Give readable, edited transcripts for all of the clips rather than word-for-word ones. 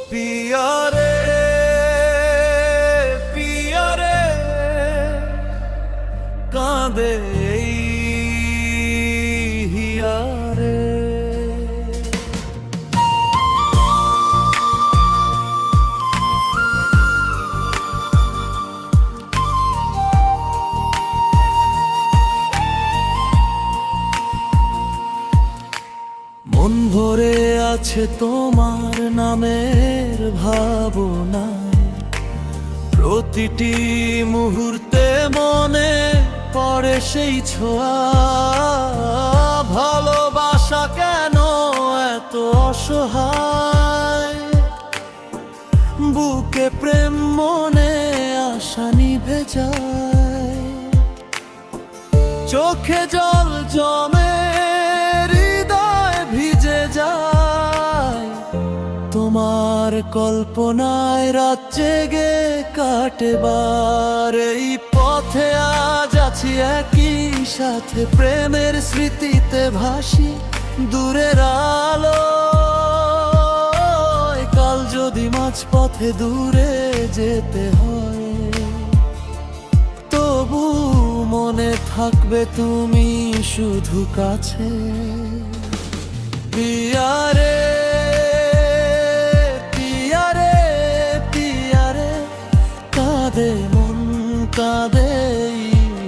পিয়া রে পিয়া রে কাঁদে এই হিয়া রে। মন ভরে আছে তোমার নামের ভাবনায়, প্রতিটি মুহূর্তে মনে পড়ে সেই ছোঁয়া। ভালোবাসা কেন এত অসহায়, বুকে প্রেম মনে আশা নিভে যায়, চোখে জল জমে হৃদয় ভিজে যায়। তোমার কল্পনায় রাত জেগে কাটবার এই পথে আজ আছি একই সাথে, প্রেমের স্মৃতিতে ভাসি দূরের আলো। কাল যদি মাঝপথে দূরে যেতে হয়, তবু মনে থাকবে তুমি শুধু কাছে। পিয়া রে পিয়া রে পিয়া রে কাঁদে মন কাঁদে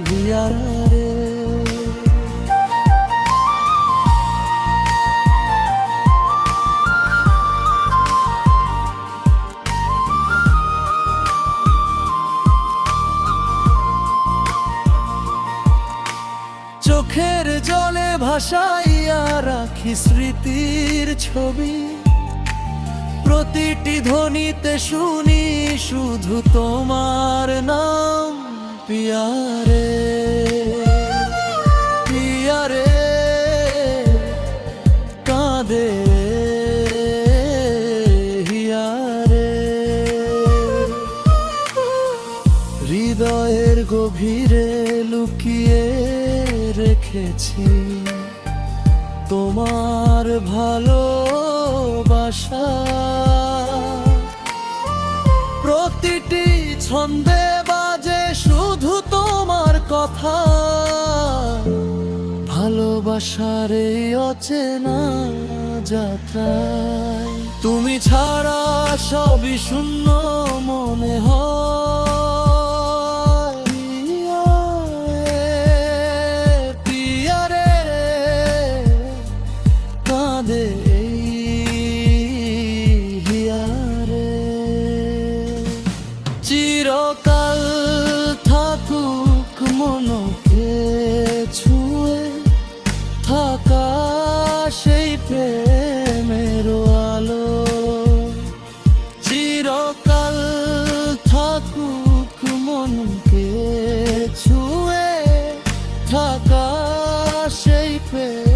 হিয়া রে। চোখের জলে ভাসাইয়া রাখি স্মৃতির ছবি, প্রতিটি ধ্বনিতে শুনি শুধু তোমার নাম। পিয়া রে পিয়া রে কাঁদে হিয়া রে। হৃদয়ের গভীরে লুকিয়ে রেখেছি তোমার ভালোবাসা, প্রতিটি ছন্দে বাজে শুধু তোমার কথা। ভালোবাসার এই অচেনা যাত্রায় তুমি ছাড়া সবই শূন্য মনে হয়। চিরকাল থাকুক মনকে ছুঁয়ে থাকা সেই প্রেমের আলো। চিরকাল থাকুক মনকে ছুঁয়ে থাকা সেই প্রেম।